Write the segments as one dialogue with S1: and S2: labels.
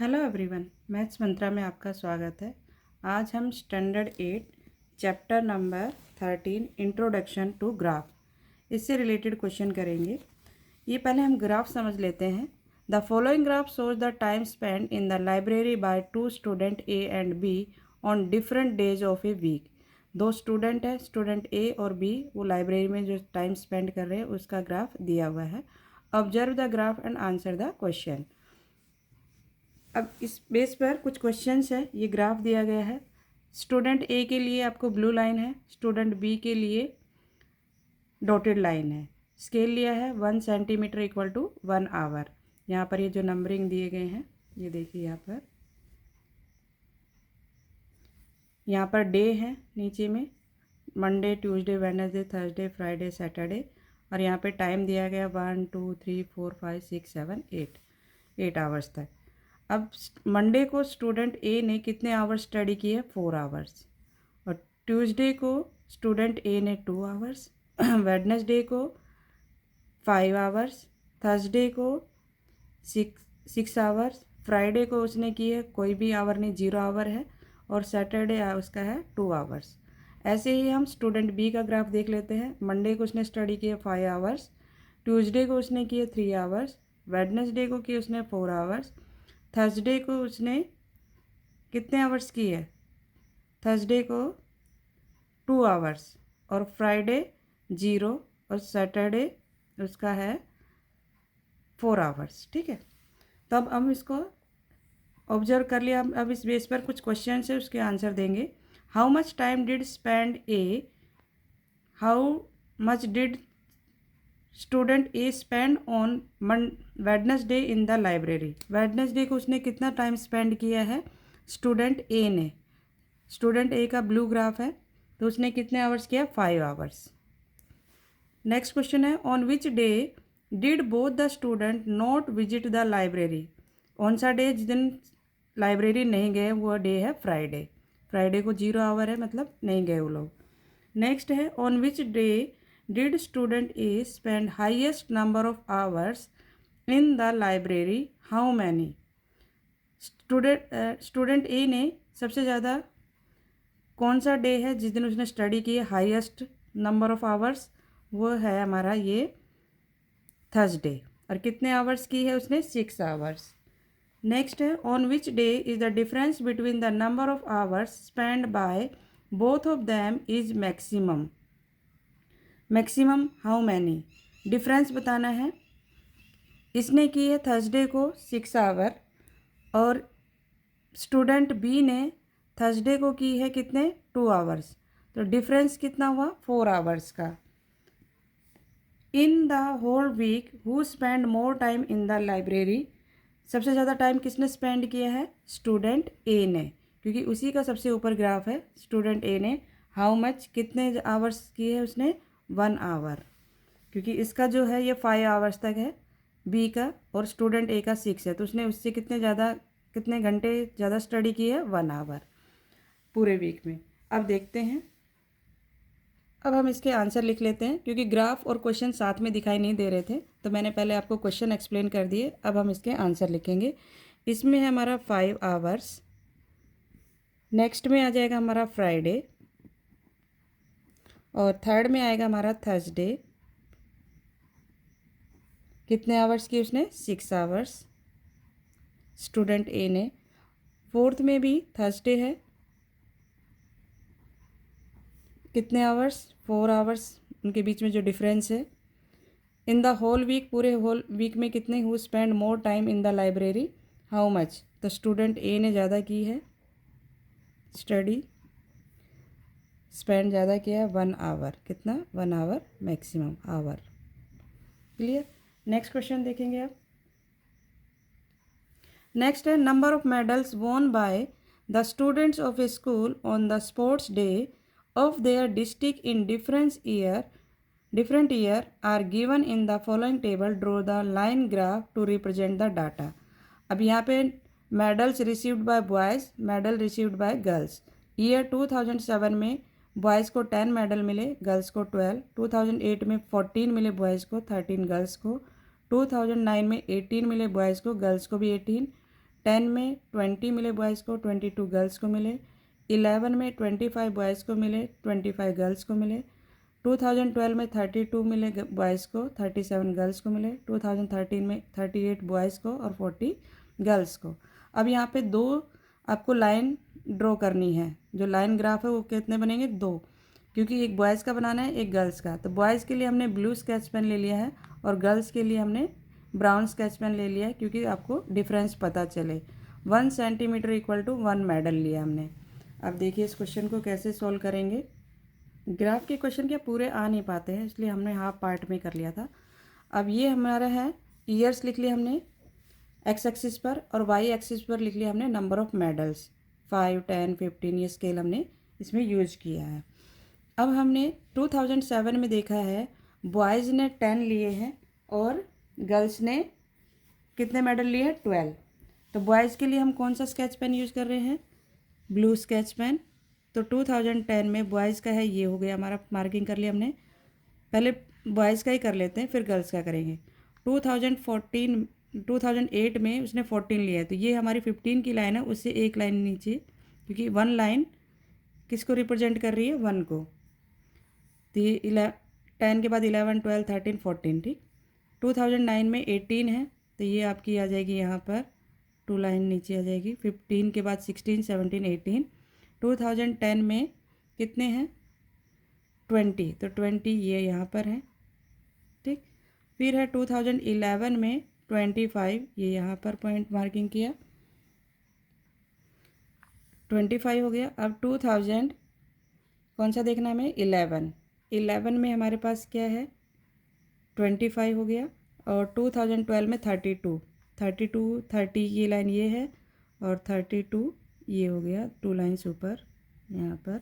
S1: Hello everyone, maths मंत्रा में आपका स्वागत है। आज हम standard 8 chapter number 13 introduction to graph इससे रिलेटेड क्वेश्चन करेंगे। ये पहले हम ग्राफ समझ लेते हैं। The following graph shows the time spend in the library by two student A and B on different days of a week. दो student है, स्टूडेंट ए और बी, वो लाइब्रेरी में जो टाइम स्पेंड कर रहे हैं उसका ग्राफ दिया हुआ है। Observe the graph and answer the question. अब इस बेस पर कुछ क्वेश्चंस है। ये ग्राफ दिया गया है। स्टूडेंट ए के लिए आपको ब्लू लाइन है, स्टूडेंट बी के लिए डॉटेड लाइन है। स्केल लिया है 1 सेंटीमीटर इक्वल टू 1 आवर। यहाँ पर ये जो नंबरिंग दिए गए हैं ये देखिए, यहाँ पर डे है नीचे में, Monday, Tuesday, Wednesday, Thursday, Friday, Saturday, और यहाँ पे टाइम दिया गया 1 2 3 4 5 6 7 8 आवर्स तक। अब मंडे को स्टूडेंट ए ने कितने आवर्स स्टडी किए? 4 आवर्स। और ट्यूसडे को स्टूडेंट ए ने 2 आवर्स, वेडनेसडे को 5 आवर्स, थर्सडे को 6 आवर्स, फ्राइडे को उसने किए कोई भी आवर नहीं, 0 आवर है, और सैटरडे उसका है 2 आवर्स। ऐसे ही हम स्टूडेंट बी का ग्राफ देख लेते हैं। मंडे को उसने स्टडी किए 5 आवर्स, ट्यूसडे को उसने किए 3 आवर्स, वेडनेसडे को किए उसने 4 आवर्स, थर्सडे को उसने कितने आवर्स की है? थर्सडे को 2 आवर्स, और फ्राइडे 0, और सैटरडे उसका है 4 आवर्स। ठीक है, तो अब हम इसको ऑब्जर्व कर लिया। अब इस बेस पर कुछ क्वेश्चन है, उसके आंसर देंगे। How much time did spend A how much did student A spend on Wednesday in the library. Wednesday को उसने कितना टाइम स्पेंड किया है? स्टूडेंट ए ने, स्टूडेंट ए का ब्लू ग्राफ है, तो उसने कितने आवर्स किया? 5 आवर्स। नेक्स्ट क्वेश्चन है, on which day did both the student not visit the library. कौन सा डे जिस दिन लाइब्रेरी नहीं गए वो डे है फ्राइडे। फ्राइडे को 0 आवर है, मतलब नहीं गए वो लोग। नेक्स्ट है, on which day did student A spend highest number of hours in the library, how many. Student A ने सबसे ज़्यादा कौन सा डे है जिस दिन उसने स्टडी की है हाईएस्ट नंबर ऑफ आवर्स? वो है हमारा ये थर्सडे, और कितने आवर्स की है उसने? 6 आवर्स। नेक्स्ट है, on which day is the difference between the number of hours spend by both of them is maximum. Maximum how many, difference बताना है। इसने की है थर्सडे को 6 आवर, और स्टूडेंट बी ने थर्सडे को की है कितने? 2 आवर्स, तो डिफरेंस कितना हुआ? 4 आवर्स का। In the whole week who spend more time in the library, सबसे ज़्यादा टाइम किसने स्पेंड किया है? स्टूडेंट ए ने, क्योंकि उसी का सबसे ऊपर ग्राफ है। स्टूडेंट ए ने हाउ मच, कितने आवर्स किए है उसने? 1 आवर, क्योंकि इसका जो है ये 5 आवर्स तक है बी का, और स्टूडेंट ए का 6 है, तो उसने उससे कितने घंटे ज़्यादा स्टडी की है? 1 आवर पूरे वीक में। अब देखते हैं, अब हम इसके आंसर लिख लेते हैं, क्योंकि ग्राफ और क्वेश्चन साथ में दिखाई नहीं दे रहे थे, तो मैंने पहले आपको क्वेश्चन एक्सप्लेन कर दिए। अब हम इसके आंसर लिखेंगे। इसमें है हमारा 5 आवर्स, नेक्स्ट में आ जाएगा हमारा फ्राइडे, और थर्ड में आएगा हमारा थर्सडे, कितने आवर्स की उसने? 6 आवर्स स्टूडेंट ए ने। फोर्थ में भी थर्सडे है, कितने आवर्स? 4 आवर्स, उनके बीच में जो डिफरेंस है। इन द होल वीक, पूरे होल वीक में कितने who spend more time in the library, how much, तो स्टूडेंट ए ने ज़्यादा की है स्टडी, स्पेंड ज़्यादा किया है 1 आवर, कितना? 1 hour maximum hour. Clear. Next question देखेंगे आप। नेक्स्ट है, number of medals won by the students of a school on the sports day of their district in different year are given in the following table. Draw the line graph to represent the data. अब यहाँ पे medals received by boys, medal received by girls. Year 2007 में boys को 10 medal मिले, girls को 12। 2008 में 14 मिले boys को, 13 गर्ल्स को। 2009 में 18 मिले बॉयज़ को, गर्ल्स को भी 18। 10 में 20 मिले बॉयज़ को, 22 गर्ल्स को मिले। 11 में 25 बॉयज़ को मिले, 25 गर्ल्स को मिले। 2012 में 32 मिले बॉयज़ को, 37 गर्ल्स को मिले। 2013 में 38 बॉयज़ को और 40 गर्ल्स को। अब यहाँ पे दो आपको लाइन ड्रॉ करनी है। जो लाइन ग्राफ है वो कितने बनेंगे? 2, क्योंकि एक बॉयज़ का बनाना है, एक गर्ल्स का। तो बॉयज़ के लिए हमने ब्लू स्केच पेन ले लिया है और गर्ल्स के लिए हमने ब्राउन स्केच पेन ले लिया है, क्योंकि आपको डिफरेंस पता चले। 1 सेंटीमीटर इक्वल टू 1 मेडल लिया हमने। अब देखिए इस क्वेश्चन को कैसे सॉल्व करेंगे। ग्राफ के क्वेश्चन क्या पूरे आ नहीं पाते हैं, इसलिए हमने हाफ पार्ट में कर लिया था। अब ये हमारा है ईयर्स लिख लिया हमने एक्स एक्सिस पर, और वाई एक्सिस पर लिख लिया हमने नंबर ऑफ मेडल्स। 5, 10, 15 ये स्केल हमने इसमें यूज किया है। अब हमने 2007 में देखा है बॉयज़ ने 10 लिए हैं और गर्ल्स ने कितने मेडल लिए हैं? 12। तो बॉयज़ के लिए हम कौन सा स्केच पेन यूज़ कर रहे हैं? Blue sketch pen. तो 2010 में बॉयज़ का है, ये हो गया हमारा, मार्किंग कर लिया हमने। पहले बॉयज़ का ही कर लेते हैं, फिर गर्ल्स का करेंगे। 2008 में उसने 14 लिया है, तो ये हमारी 15 की लाइन है, उससे एक लाइन नीचे, क्योंकि 1 लाइन किसको रिप्रेजेंट कर रही है? 1 को। तो ये 10 के बाद 11, 12, 13, 14, ठीक। 2009 में 18 है, तो ये आपकी आ जाएगी यहाँ पर 2 लाइन नीचे आ जाएगी। 15 के बाद 16, 17, 18। 2010 में कितने हैं? 20, तो 20 ये यहाँ पर है, ठीक। फिर है 2011 में 25, ये यहाँ पर पॉइंट मार्किंग किया, 25 हो गया। अब 2000 कौन सा देखना है हमें? 11 में हमारे पास क्या है? 25 हो गया। और 2012 में 32, 30 ये लाइन ये है, और 32 ये हो गया, 2 लाइन्स ऊपर यहाँ पर।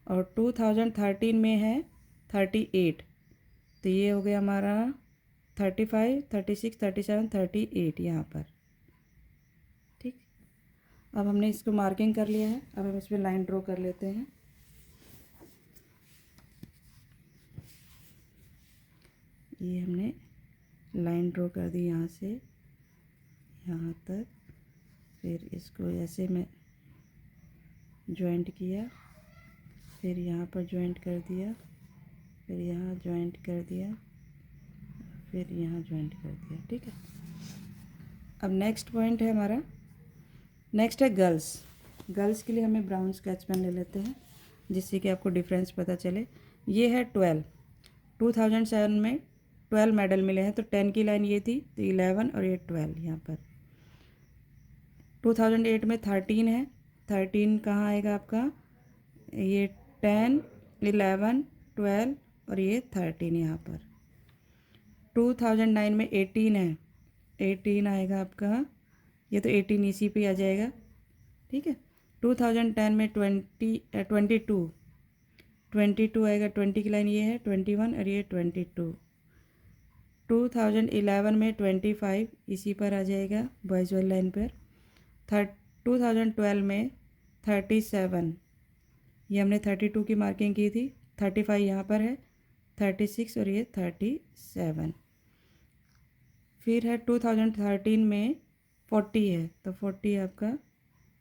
S1: और 2013 में है 38, तो ये हो गया हमारा 35, 36, 37, 38 यहाँ पर, ठीक। अब हमने इसको मार्किंग कर लिया है, अब हम इसमें लाइन ड्रॉ कर लेते हैं। ये हमने लाइन ड्रॉ कर दी यहाँ से यहाँ तक, फिर इसको ऐसे में जॉइंट किया, फिर यहाँ पर जॉइंट कर दिया, फिर यहाँ जॉइंट कर दिया, फिर यहाँ जॉइंट कर दिया, ठीक है। अब नेक्स्ट पॉइंट है हमारा, नेक्स्ट है गर्ल्स। गर्ल्स के लिए हमें ब्राउन स्केच पेन ले लेते हैं, जिससे कि आपको डिफरेंस पता चले। ये है 12, 2007 में 12 मेडल मिले हैं, तो 10 की लाइन ये थी, तो 11 और ये 12 यहाँ पर। 2008 में 13 है, 13 कहाँ आएगा आपका? ये 10, 11, 12 और ये 13 यहाँ पर। 2009 में 18 है, 18 आएगा आपका, ये तो 18 इसी पे आ जाएगा, ठीक है। 2010 में 22 आएगा, 20 की लाइन ये है, 21 और ये 22। 2011 में 25 इसी पर आ जाएगा, बॉयज़ वाली लाइन पर। 2012 में 37, ये हमने 32 की मार्किंग की थी, 35 यहाँ पर है, 36 और ये 37। फिर है 2013 में 40 है, तो 40 आपका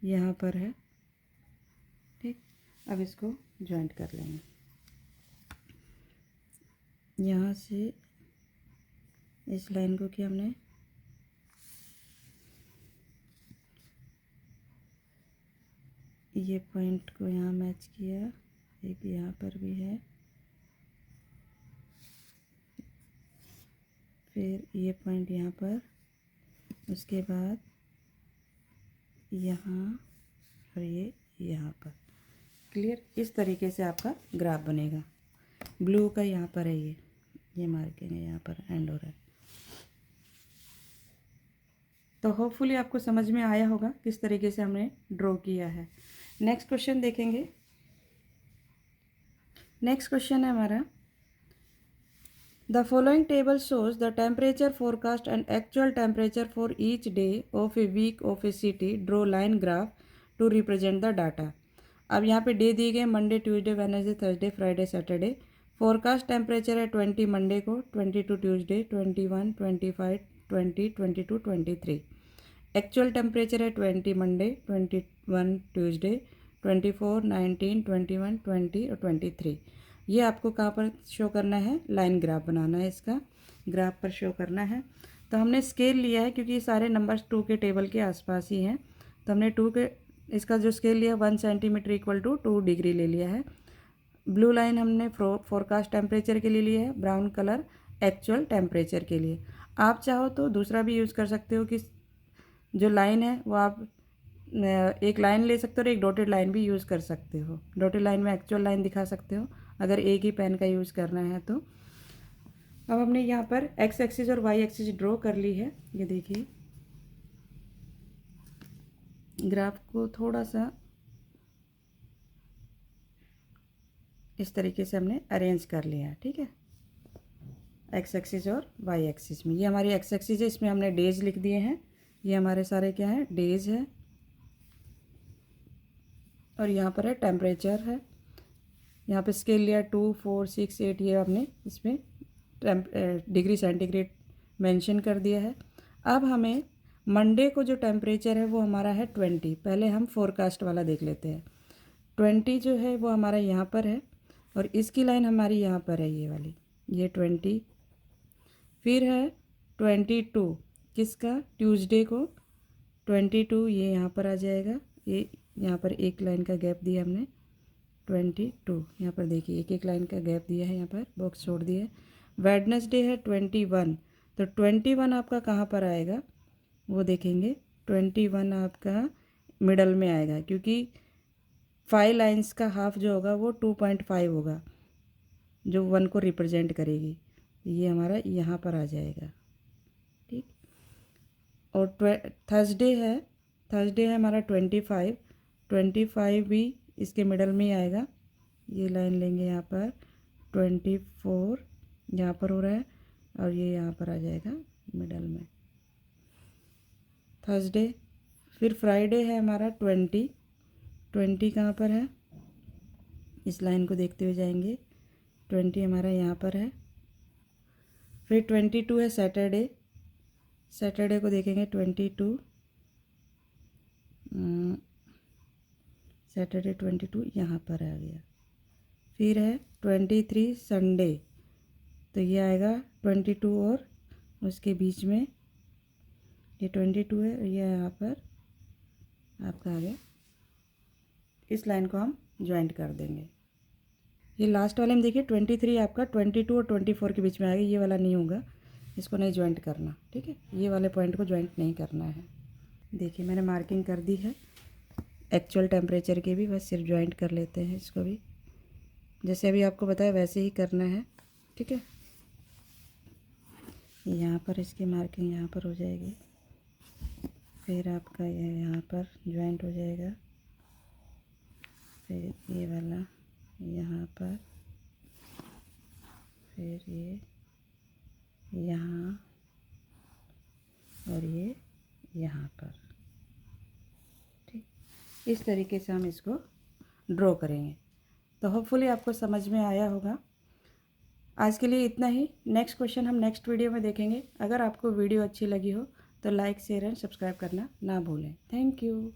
S1: यहाँ पर है, ठीक। अब इसको जॉइंट कर लेंगे, यहाँ से इस लाइन को कि हमने ये पॉइंट को यहाँ मैच किया, एक यहाँ पर भी है, फिर ये पॉइंट यहाँ पर, उसके बाद यहाँ और ये यहाँ पर। क्लियर? इस तरीके से आपका ग्राफ बनेगा। ब्लू का यहाँ पर है, ये मार्किंग है यहाँ पर एंड हो रहा है। तो होपफुली आपको समझ में आया होगा किस तरीके से हमने ड्रॉ किया है। नेक्स्ट क्वेश्चन देखेंगे। नेक्स्ट क्वेश्चन है हमारा, the following table shows the temperature forecast and actual temperature for each day of a week of a city, draw line graph to represent the data. अब यहाँ पे day दिए गए Monday, Tuesday, Wednesday, Thursday, Friday, Saturday. Forecast temperature है 20 Monday को, 22 Tuesday, 21, 25, 20, 22, 23। Actual temperature है 20 Monday, 21 Tuesday, 24 19 21 20 और 23। ये आपको कहाँ पर शो करना है, लाइन ग्राफ बनाना है, इसका ग्राफ पर शो करना है। तो हमने स्केल लिया है क्योंकि ये सारे नंबर्स 2 के टेबल के आसपास ही हैं, तो हमने 2 के इसका जो स्केल लिया 1 सेंटीमीटर इक्वल टू 2 डिग्री ले लिया है। ब्लू लाइन हमने फोरकास्ट टेम्परेचर के लिए लिया है, ब्राउन कलर एक्चुअल टेम्परेचर के लिए। आप चाहो तो दूसरा भी यूज़ कर सकते हो कि जो लाइन है वो आप एक लाइन ले सकते हो और एक डॉटेड लाइन भी यूज़ कर सकते हो। डॉटेड लाइन में एक्चुअल लाइन दिखा सकते हो अगर एक ही पेन का यूज़ करना है तो। अब हमने यहाँ पर एक्स एक्सिस और वाई एक्सिस ड्रॉ कर ली है। ये देखिए ग्राफ को थोड़ा सा इस तरीके से हमने अरेंज कर लिया है, ठीक है, एक्स एक्सिस और वाई एक्सिस में। ये हमारी एक्स एक्सिस है, इसमें हमने डेज लिख दिए हैं। ये हमारे सारे क्या है, डेज है। और यहाँ पर है टेम्परेचर है। यहाँ पे स्केल लिया 2 4 6 8, ये हमने इसमें डिग्री सेंटीग्रेड मेंशन कर दिया है। अब हमें मंडे को जो टेम्परेचर है वो हमारा है 20। पहले हम फोरकास्ट वाला देख लेते हैं। 20 जो है वो हमारा यहाँ पर है और इसकी लाइन हमारी यहाँ पर है, ये वाली, ये 20। फिर है 22 किसका, ट्यूसडे को 22, ये यहाँ पर आ जाएगा। ये यहाँ पर एक लाइन का गैप दिया हमने 22, यहाँ पर देखिए एक एक लाइन का गैप दिया है, यहाँ पर बॉक्स छोड़ दिया है। वेडनेसडे है 21, तो 21 आपका कहाँ पर आएगा वो देखेंगे। 21 आपका मिडल में आएगा क्योंकि 5 लाइंस का हाफ जो होगा वो 2.5 होगा जो 1 को रिप्रेजेंट करेगी। ये हमारा यहाँ पर आ जाएगा, ठीक। और थर्सडे है हमारा 25 भी इसके मिडल में ही आएगा। ये लाइन लेंगे यहाँ पर 24 यहाँ पर हो रहा है और ये यहाँ पर आ जाएगा मिडल में, थर्सडे। फिर फ्राइडे है हमारा 20 कहाँ पर है, इस लाइन को देखते हुए जाएंगे। 20 हमारा यहाँ पर है। फिर 22 है सैटरडे को देखेंगे 22, सैटरडे 22 यहाँ पर आ गया। फिर है 23 संडे, तो ये आएगा 22 और उसके बीच में ये 22 है और ये यहाँ पर आपका आ गया। इस लाइन को हम ज्वाइंट कर देंगे। ये लास्ट वाले में देखिए 23 आपका 22 और 24 के बीच में आएगा, ये वाला नहीं होगा, इसको नहीं ज्वाइंट करना, ठीक है, ये वाले पॉइंट को ज्वाइंट नहीं करना है। देखिए मैंने मार्किंग कर दी है एक्चुअल टेम्परेचर की भी, बस सिर्फ ज्वाइंट कर लेते हैं इसको भी, जैसे अभी आपको बताया वैसे ही करना है, ठीक है। यहाँ पर इसकी मार्किंग यहाँ पर हो जाएगी, फिर आपका ये यहाँ पर ज्वाइंट हो जाएगा, फिर ये वाला यहाँ पर, फिर ये यहाँ और ये यहाँ पर, ठीक। इस तरीके से हम इसको ड्रॉ करेंगे। तो होपफुली आपको समझ में आया होगा। आज के लिए इतना ही। नेक्स्ट क्वेश्चन हम नेक्स्ट वीडियो में देखेंगे। अगर आपको वीडियो अच्छी लगी हो तो लाइक शेयर एंड सब्सक्राइब करना ना भूलें। Thank you.